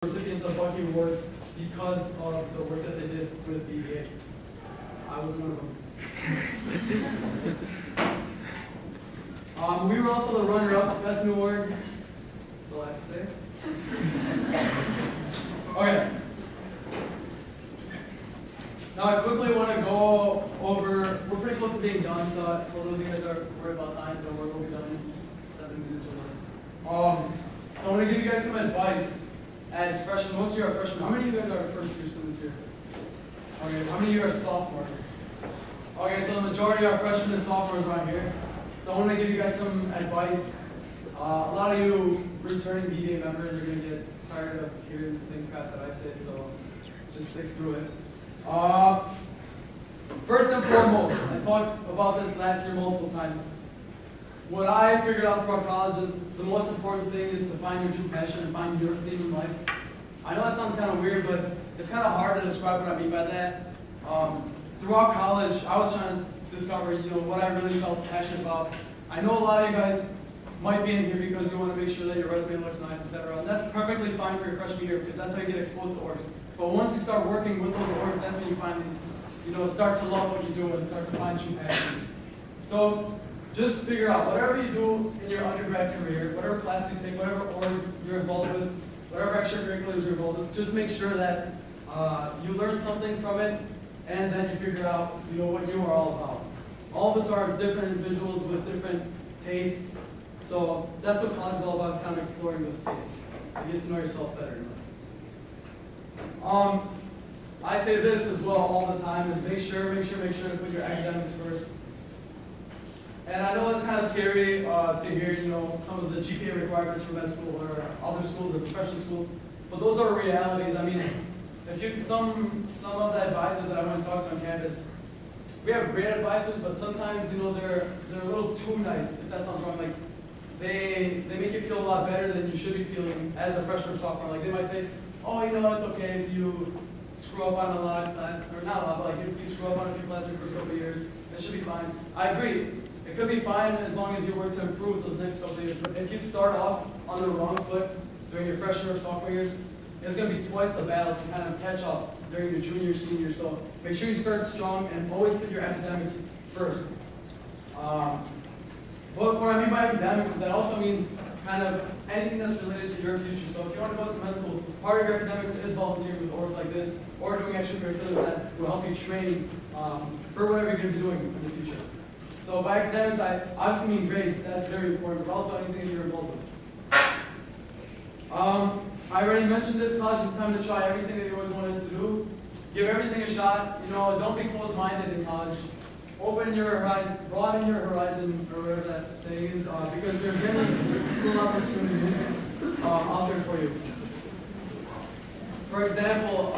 recipients of Bucky Awards because of the work that they did with BEA. I was one of them. We were also the runner-up Best New Award. That's all I have to say. Okay. Now I quickly want to go over, we're pretty close to being done, so for those of you guys that are worried about time, don't worry, we'll be done in 7 minutes or less. So I'm going to give you guys some advice as freshmen. Most of you are freshmen. How many of you guys are first-year students here? Okay, how many of you are sophomores? Okay, so the majority are freshmen and sophomores around here. So I want to give you guys some advice. A lot of you returning BDA members are going to get tired of hearing the same crap that I say, so just stick through it. First and foremost, I talked about this last year multiple times. What I figured out throughout college is the most important thing is to find your true passion and find your theme in life. I know that sounds kind of weird, but it's kind of hard to describe what I mean by that. Throughout college, I was trying to discover, what I really felt passionate about. I know a lot of you guys might be in here because you want to make sure that your resume looks nice, etc. And that's perfectly fine for your freshman year because that's how you get exposed to orgs. But once you start working with those orgs, that's when you finally, start to love what you do and start to find true passion. So just figure out whatever you do in your undergrad career, whatever class you take, whatever orgs you're involved with, whatever extracurriculars you're involved with, just make sure that you learn something from it and then you figure out what you are all about. All of us are different individuals with different tastes, so that's what college is all about, is kind of exploring those tastes, to get to know yourself better. I say this as well all the time, is make sure to put your academics first. And I know that's kind of scary to hear, some of the GPA requirements for med school or other schools or professional schools, but those are realities. I mean, if some of the advisors that I went to talk to on campus, we have great advisors, but sometimes, they're a little too nice, if that sounds wrong. Like, they make you feel a lot better than you should be feeling as a freshman or sophomore. Like, they might say, oh, it's okay if you screw up on a lot of classes, or not a lot, but like if you screw up on a few classes for a couple of years, that should be fine. I agree. It could be fine as long as you work to improve those next couple of years. But if you start off on the wrong foot during your freshman or sophomore years, it's going to be twice the battle to kind of catch up during your junior, senior. So make sure you start strong and always put your academics first. What I mean by academics is that also means kind of anything that's related to your future. So if you want to go to med school, part of your academics is volunteering with orgs like this, or doing extracurriculars that will help you train for whatever you're going to be doing in the future. So by academics, I obviously mean grades. That's very important, but also anything that you're involved with. I already mentioned this. College is time to try everything that you always wanted to do. Give everything a shot. Don't be closed-minded in college. Open your horizon, broaden your horizon, or whatever that saying is, because there's many cool opportunities out there for you. For example,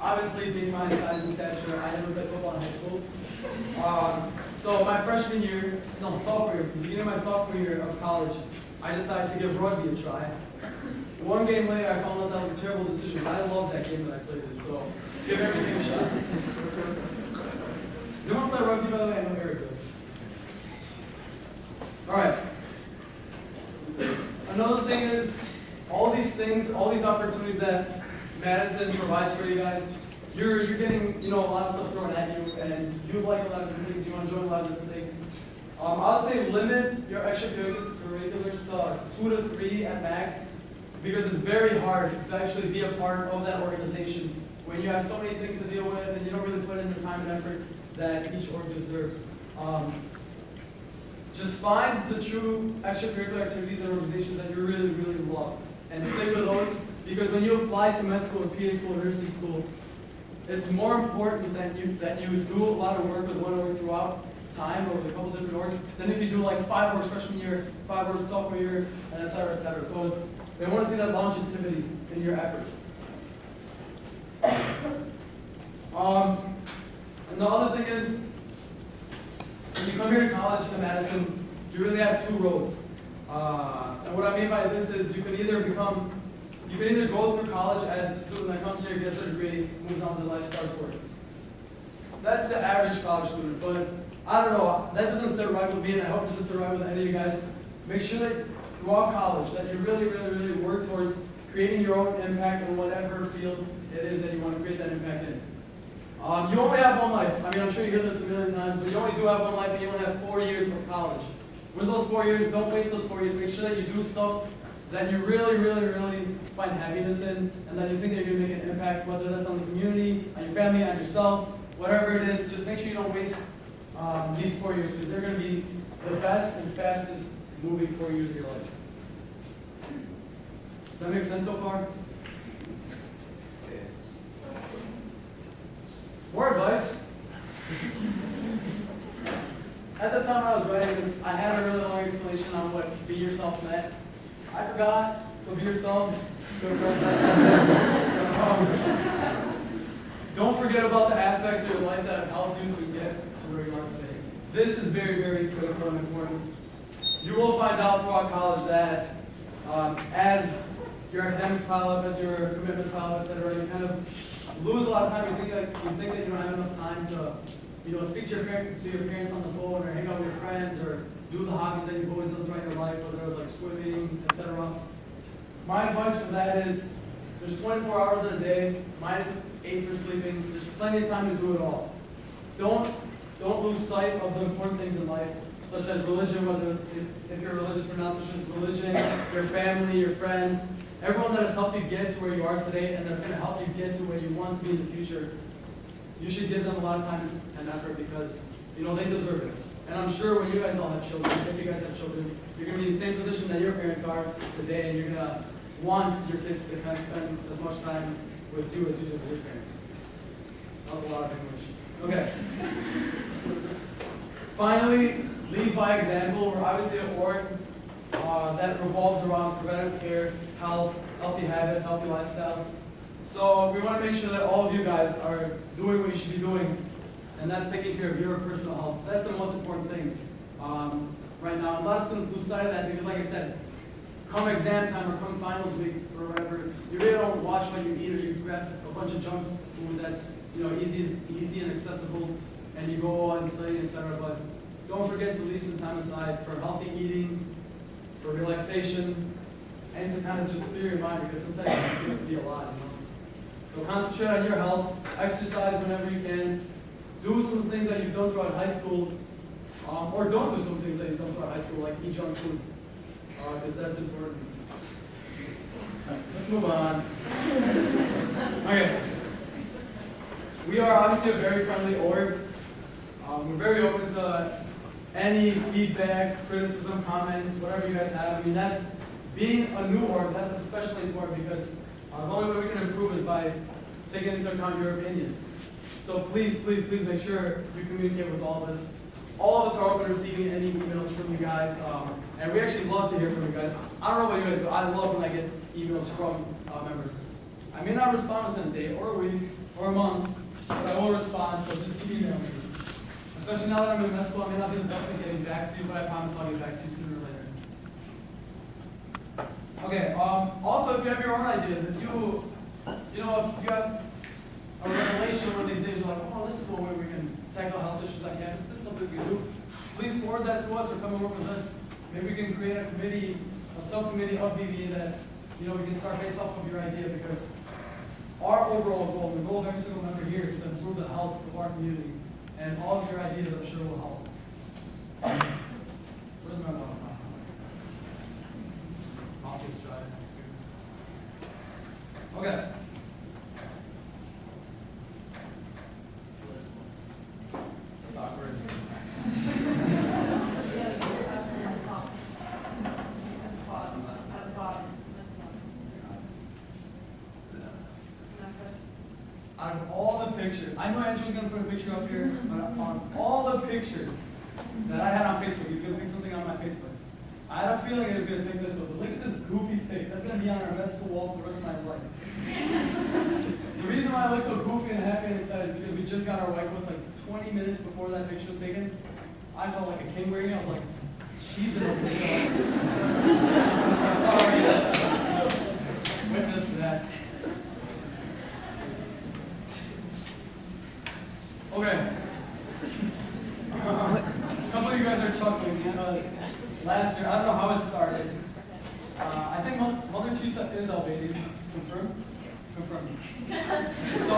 obviously being my size and stature, I never played football in high school. So my sophomore year, beginning of my sophomore year of college, I decided to give rugby a try. One game later, I found out that was a terrible decision. I loved that game that I played in, so give everything a shot. Does anyone play rugby, by the way? I know Eric does. All right. Another thing is, all these opportunities that Madison provides for you guys, you're getting, a lot of stuff thrown at you, and you like a lot of different things, you want to join a lot of different things. I would say limit your extracurriculars to 2 to 3 at max, because it's very hard to actually be a part of that organization when you have so many things to deal with and you don't really put in the time and effort that each org deserves. Just find the true extracurricular activities and organizations that you really, really love, and stick with those, because when you apply to med school, PA school, nursing school, it's more important that you do a lot of work with one org throughout time or with a couple different orgs than if you do like 5 orgs freshman year, 5 orgs sophomore year, and et cetera, et cetera. So they want to see that longevity in your efforts. And the other thing is, when you come here to college in Madison, you really have 2 roads. And what I mean by this is you can either go through college as the student that comes here, gets a degree, moves on to life, starts work. That's the average college student, but I don't know, that doesn't sit right with me, and I hope it doesn't sit right with any of you guys. Make sure that throughout college that you really, really, really work towards creating your own impact in whatever field it is that you want to create that impact in. You only have one life. I mean, I'm sure you hear this a million times, but you only do have one life and you only have 4 years of college. With those 4 years, don't waste those 4 years. Make sure that you do stuff that you really, really, really find happiness in, and that you think that you're going to make an impact, whether that's on the community, on your family, on yourself, whatever it is. Just make sure you don't waste these 4 years, because they're going to be the best and fastest moving 4 years of your life. Does that make sense so far? More advice. At the time I was writing this, I had a really long explanation on what be yourself meant. I forgot, so be yourself. Don't forget about the aspects of your life that have helped you to get to where you are today. This is very, very critical and important. You will find out throughout college that as your academics pile up, as your commitments pile up, etc., you kind of lose a lot of time. You think that you don't have enough time to, speak to your parents on the phone, or hang out with your friends, or do the hobbies that you've always done throughout your life, whether it was like swimming, etc. My advice for that is, there's 24 hours in a day, minus 8 for sleeping. There's plenty of time to do it all. Don't lose sight of the important things in life, such as religion, whether if you're religious or not, such as religion, your family, your friends, everyone that has helped you get to where you are today, and that's going to help you get to where you want to be in the future. You should give them a lot of time and effort, because they deserve it. And I'm sure when you guys all have children, if you guys have children, you're going to be in the same position that your parents are today, and you're going to want your kids to kind of spend as much time with you as you did with your parents. That was a lot of English. Okay. Finally, lead by example. We're obviously an org that revolves around preventive care, health, healthy habits, healthy lifestyles. So we want to make sure that all of you guys are doing what you should be doing, and that's taking care of your personal health. So that's the most important thing right now. A lot of students lose sight of that because, like I said, come exam time or come finals week or whatever, you really don't watch what you eat, or you grab a bunch of junk food that's easy and accessible, and you go on studying, etc. But don't forget to leave some time aside for healthy eating, for relaxation, and to kind of just clear your mind, because sometimes it gets to be a lot. So concentrate on your health, exercise whenever you can, do some things that you've done throughout high school, or don't do some things that you've done throughout high school, like eat junk food, because that's important. Let's move on. Okay. We are obviously a very friendly org. We're very open to any feedback, criticism, comments, whatever you guys have. I mean, that's being a new org, that's especially important, because the only way we can improve is by taking into account your opinions. So please, please, please make sure you communicate with all of us. All of us are open to receiving any emails from you guys, and we actually love to hear from you guys. I don't know about you guys, but I love when I get emails from members. I may not respond within a day or a week or a month, but I will respond, so just keep emailing me. Especially now that I'm in med school, I may not be the best at getting back to you, but I promise I'll get back to you sooner or later. Okay, also if you have your own ideas, if you have a revelation one of these days, you're like, oh, this is one way we can tackle health issues on campus, this is something we do, please forward that to us or come and work with us. Maybe we can create a committee, a subcommittee of BVA that, we can start based off of your idea, because our overall goal, the goal of every single member here, is to improve the health of our community, and all of your ideas, I'm sure, will help. Where's my mom? Office drive. Okay. It's awkward. Out of all the pictures, I know Andrew's going to put a picture up here, but on all the pictures that I had on Facebook, he's going to pick something on my Facebook. I had a feeling he was going to pick this one, but look at this goofy pic. That's going to be on our med school wall for the rest of my life. The reason why I look so goofy and happy and excited is because we just got our white coats like 20 minutes before that picture was taken. I felt like a king wearing it. I was like, she's in a picture. Sorry. Witness that. Okay. A couple of you guys are chuckling because last year, I don't know how it started. I think month or two is Albanian. Confirm? Confirm. So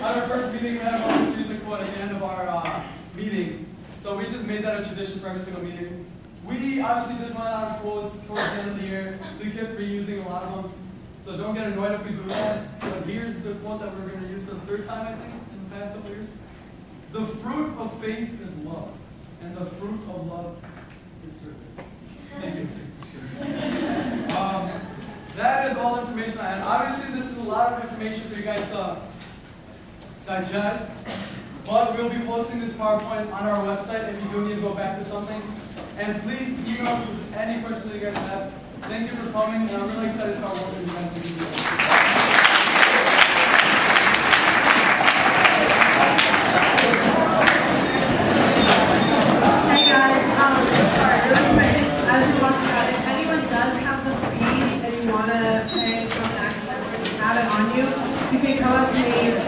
on our first meeting, we had a Mother Teresa quote at the end of our meeting. So we just made that a tradition for every single meeting. We obviously did run out of quotes towards the end of the year, so we kept reusing a lot of them. So don't get annoyed if we do that. But here's the quote that we're going to use for the third time, I think, in the past couple of years. The fruit of faith is love, and the fruit of love is service. Thank you. That is all the information I had. Obviously, this is a lot of information for you guys to digest, but we'll be posting this PowerPoint on our website if you do need to go back to something. And please email us with any questions that you guys have. Thank you for coming, and I'm really excited to start working with you guys. You can come up to me.